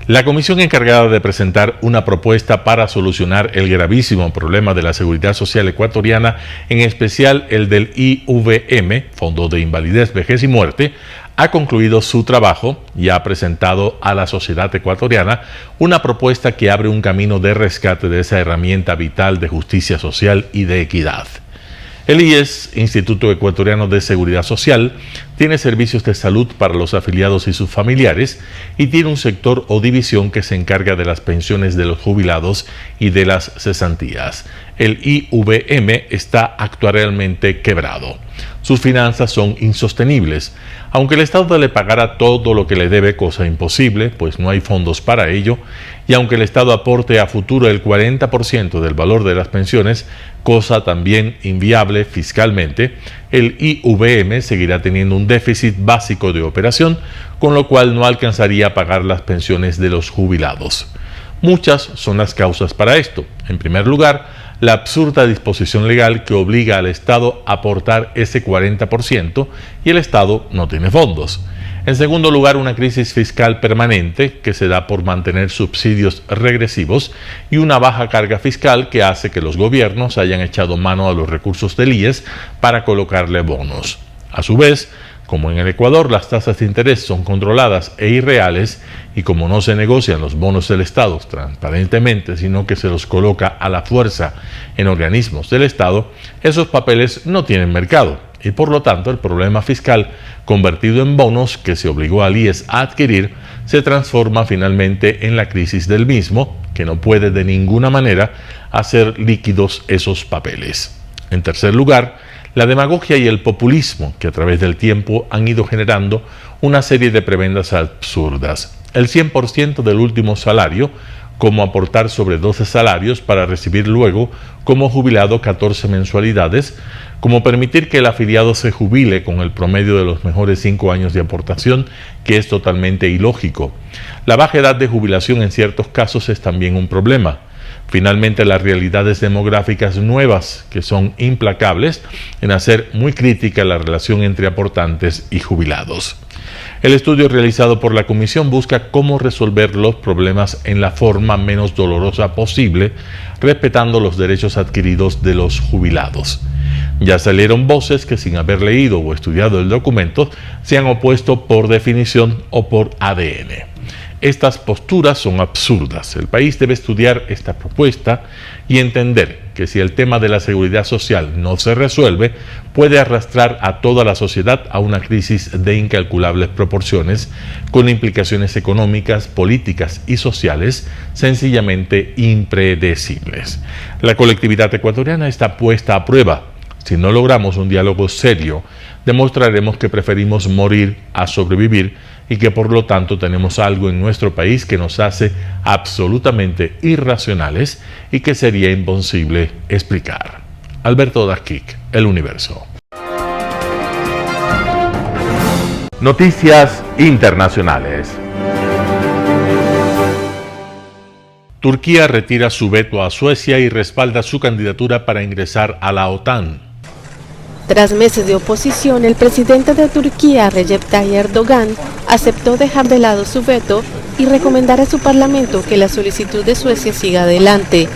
La comisión encargada de presentar una propuesta para solucionar el gravísimo problema de la seguridad social ecuatoriana, en especial el del IVM, Fondo de Invalidez, Vejez y Muerte, ha concluido su trabajo y ha presentado a la sociedad ecuatoriana una propuesta que abre un camino de rescate de esa herramienta vital de justicia social y de equidad. El IES, Instituto Ecuatoriano de Seguridad Social, tiene servicios de salud para los afiliados y sus familiares y tiene un sector o división que se encarga de las pensiones de los jubilados y de las cesantías. El IVM está actualmente quebrado. Sus finanzas son insostenibles. Aunque el Estado le pagara todo lo que le debe, cosa imposible, pues no hay fondos para ello, y aunque el Estado aporte a futuro el 40% del valor de las pensiones, cosa también inviable fiscalmente, el IVM seguirá teniendo un déficit básico de operación, con lo cual no alcanzaría a pagar las pensiones de los jubilados. Muchas son las causas para esto. En primer lugar, la absurda disposición legal que obliga al Estado a aportar ese 40% y el Estado no tiene fondos. En segundo lugar, una crisis fiscal permanente que se da por mantener subsidios regresivos y una baja carga fiscal que hace que los gobiernos hayan echado mano a los recursos del IES para colocarle bonos. A su vez, como en el Ecuador las tasas de interés son controladas e irreales y como no se negocian los bonos del Estado transparentemente, sino que se los coloca a la fuerza en organismos del Estado, esos papeles no tienen mercado y por lo tanto el problema fiscal convertido en bonos que se obligó al IES a adquirir se transforma finalmente en la crisis del mismo, que no puede de ninguna manera hacer líquidos esos papeles. En tercer lugar, la demagogia y el populismo que a través del tiempo han ido generando una serie de prebendas absurdas. El 100% del último salario, como aportar sobre 12 salarios para recibir luego como jubilado 14 mensualidades, como permitir que el afiliado se jubile con el promedio de los mejores 5 años de aportación, que es totalmente ilógico. La baja edad de jubilación en ciertos casos es también un problema. Finalmente, las realidades demográficas nuevas, que son implacables en hacer muy crítica la relación entre aportantes y jubilados. El estudio realizado por la Comisión busca cómo resolver los problemas en la forma menos dolorosa posible, respetando los derechos adquiridos de los jubilados. Ya salieron voces que, sin haber leído o estudiado el documento, se han opuesto por definición o por ADN. Estas posturas son absurdas. El país debe estudiar esta propuesta y entender que si el tema de la seguridad social no se resuelve, puede arrastrar a toda la sociedad a una crisis de incalculables proporciones, con implicaciones económicas, políticas y sociales sencillamente impredecibles. La colectividad ecuatoriana está puesta a prueba. Si no logramos un diálogo serio, demostraremos que preferimos morir a sobrevivir y que por lo tanto tenemos algo en nuestro país que nos hace absolutamente irracionales y que sería imposible explicar. Alberto Dasquic, El Universo. Noticias internacionales. Turquía retira su veto a Suecia y respalda su candidatura para ingresar a la OTAN. Tras meses de oposición, el presidente de Turquía, Recep Tayyip Erdogan, aceptó dejar de lado su veto y recomendar a su parlamento que la solicitud de Suecia siga adelante.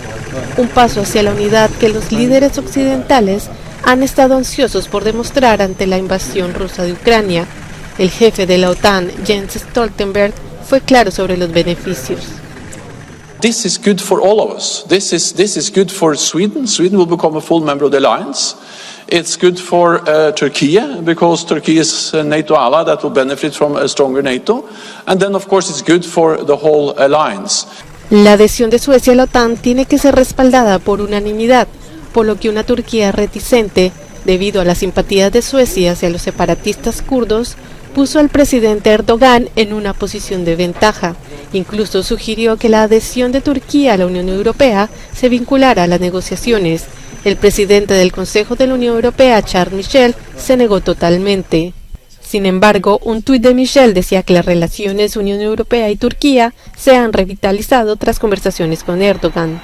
Un paso hacia la unidad que los líderes occidentales han estado ansiosos por demostrar ante la invasión rusa de Ucrania. El jefe de la OTAN, Jens Stoltenberg, fue claro sobre los beneficios. This is good for all of us. This is good for Sweden. Sweden will become a full member of the alliance. It's good for Turkey, because Turkey is a NATO ally that will benefit from a stronger NATO. And then, of course, it's good for the whole alliance. La adhesión de Suecia a la OTAN tiene que ser respaldada por unanimidad, por lo que una Turquía reticente, debido a las simpatías de Suecia hacia los separatistas kurdos, puso al presidente Erdogan en una posición de ventaja. Incluso sugirió que la adhesión de Turquía a la Unión Europea se vinculara a las negociaciones. El presidente del Consejo de la Unión Europea, Charles Michel, se negó totalmente. Sin embargo, un tuit de Michel decía que las relaciones Unión Europea y Turquía se han revitalizado tras conversaciones con Erdogan.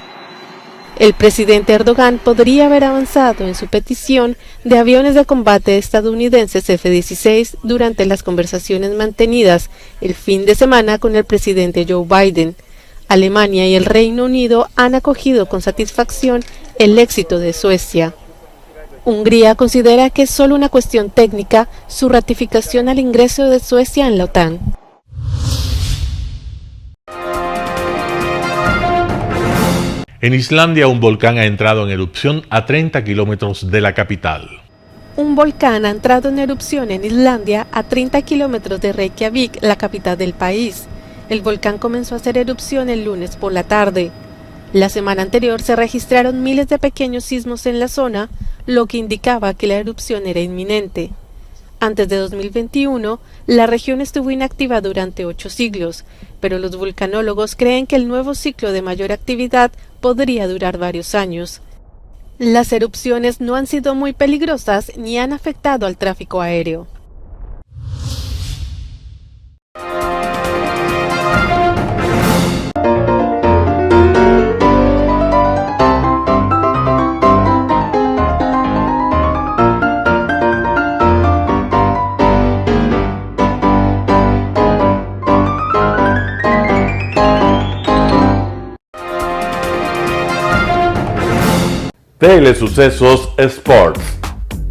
El presidente Erdogan podría haber avanzado en su petición de aviones de combate estadounidenses F-16 durante las conversaciones mantenidas el fin de semana con el presidente Joe Biden. Alemania y el Reino Unido han acogido con satisfacción el éxito de Suecia. Hungría considera que es solo una cuestión técnica su ratificación al ingreso de Suecia en la OTAN. En Islandia, un volcán ha entrado en erupción a 30 kilómetros de la capital. Un volcán ha entrado en erupción en Islandia a 30 kilómetros de Reykjavik, la capital del país. El volcán comenzó a hacer erupción el lunes por la tarde. La semana anterior se registraron miles de pequeños sismos en la zona, lo que indicaba que la erupción era inminente. Antes de 2021, la región estuvo inactiva durante 8 siglos, pero los vulcanólogos creen que el nuevo ciclo de mayor actividad podría durar varios años. Las erupciones no han sido muy peligrosas ni han afectado al tráfico aéreo. Telesucesos Sports.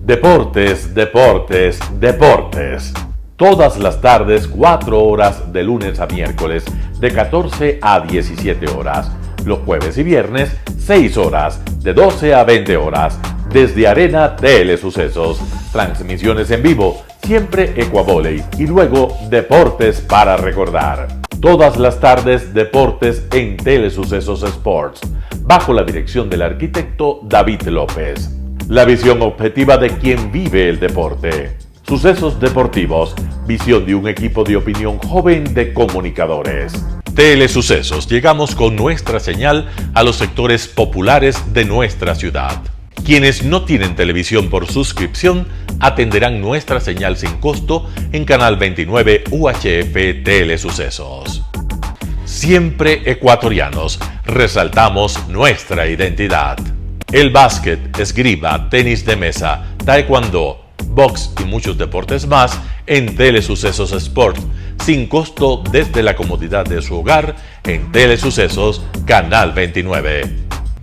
Deportes, deportes, deportes. Todas las tardes, 4 horas de lunes a miércoles, de 14 a 17 horas. Los jueves y viernes, 6 horas, de 12 a 20 horas. Desde Arena Telesucesos. Transmisiones en vivo, siempre Ecuavoley. Y luego, deportes para recordar. Todas las tardes, deportes en Telesucesos Sports, bajo la dirección del arquitecto David López. La visión objetiva de quien vive el deporte. Sucesos deportivos, visión de un equipo de opinión joven de comunicadores. Telesucesos, llegamos con nuestra señal a los sectores populares de nuestra ciudad. Quienes no tienen televisión por suscripción atenderán nuestra señal sin costo en Canal 29 UHF Telesucesos. Siempre ecuatorianos, resaltamos nuestra identidad. El básquet, esgrima, tenis de mesa, taekwondo, box y muchos deportes más en Telesucesos Sport, sin costo desde la comodidad de su hogar en Telesucesos Canal 29.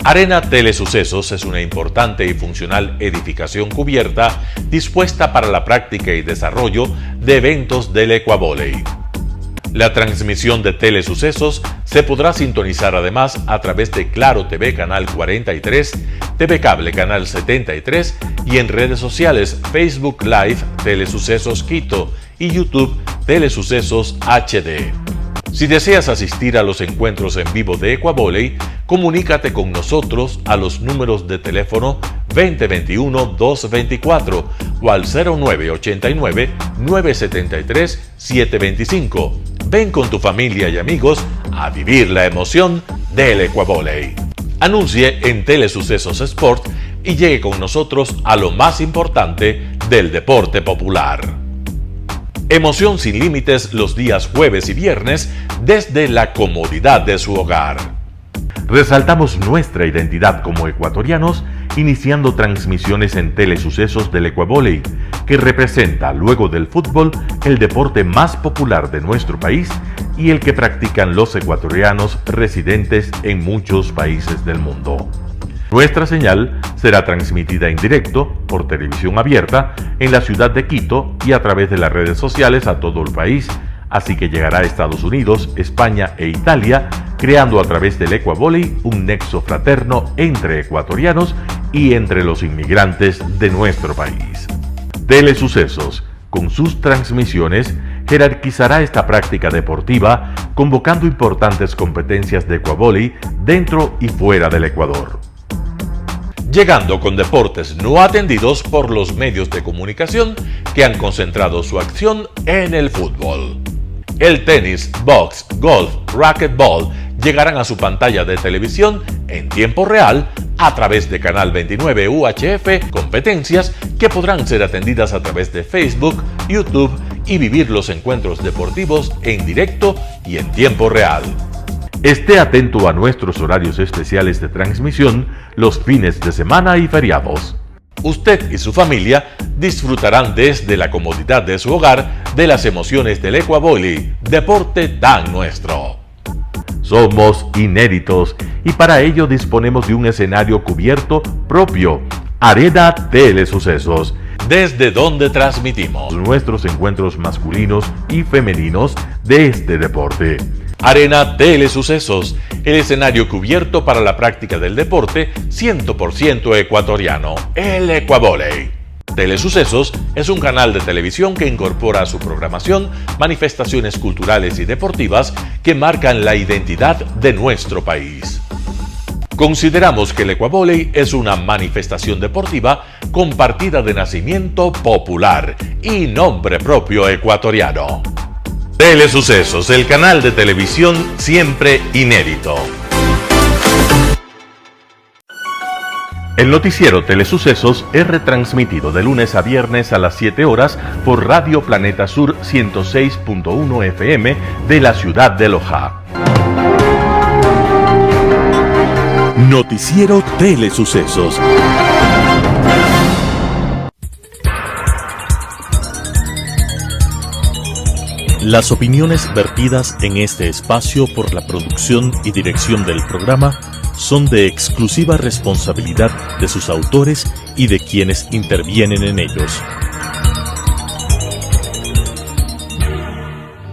Arena Telesucesos es una importante y funcional edificación cubierta dispuesta para la práctica y desarrollo de eventos del Ecuavóley. La transmisión de Telesucesos se podrá sintonizar además a través de Claro TV Canal 43, TV Cable Canal 73 y en redes sociales Facebook Live Telesucesos Quito y YouTube Telesucesos HD. Si deseas asistir a los encuentros en vivo de Ecuavóley, comunícate con nosotros a los números de teléfono 2021-224 o al 0989-973-725. Ven con tu familia y amigos a vivir la emoción del Ecuavóley. Anuncie en Telesucesos Sport y llegue con nosotros a lo más importante del deporte popular. Emoción sin límites los días jueves y viernes desde la comodidad de su hogar. Resaltamos nuestra identidad como ecuatorianos iniciando transmisiones en Telesucesos del Ecuavóley, que representa, luego del fútbol, el deporte más popular de nuestro país y el que practican los ecuatorianos residentes en muchos países del mundo. Nuestra señal será transmitida en directo por televisión abierta en la ciudad de Quito y a través de las redes sociales a todo el país, así que llegará a Estados Unidos, España e Italia, creando a través del Ecuavóley un nexo fraterno entre ecuatorianos y entre los inmigrantes de nuestro país. Telesucesos, con sus transmisiones, jerarquizará esta práctica deportiva, convocando importantes competencias de Ecuavóley dentro y fuera del Ecuador. Llegando con deportes no atendidos por los medios de comunicación que han concentrado su acción en el fútbol. El tenis, box, golf, racquetball llegarán a su pantalla de televisión en tiempo real a través de Canal 29 UHF, competencias que podrán ser atendidas a través de Facebook, YouTube y vivir los encuentros deportivos en directo y en tiempo real. Esté atento a nuestros horarios especiales de transmisión los fines de semana y feriados. Usted y su familia disfrutarán desde la comodidad de su hogar de las emociones del Ecuavóley, deporte tan nuestro. Somos inéditos y para ello disponemos de un escenario cubierto propio, Arena Telesucesos, desde donde transmitimos nuestros encuentros masculinos y femeninos de este deporte. Arena Telesucesos, el escenario cubierto para la práctica del deporte 100% ecuatoriano, el Ecuavóley. Telesucesos es un canal de televisión que incorpora a su programación manifestaciones culturales y deportivas que marcan la identidad de nuestro país. Consideramos que el Ecuavóley es una manifestación deportiva con partida de nacimiento popular y nombre propio ecuatoriano. Telesucesos, el canal de televisión siempre inédito. El noticiero Telesucesos es retransmitido de lunes a viernes a las 7 horas por Radio Planeta Sur 106.1 FM de la ciudad de Loja. Noticiero Telesucesos. Las opiniones vertidas en este espacio por la producción y dirección del programa son de exclusiva responsabilidad de sus autores y de quienes intervienen en ellos.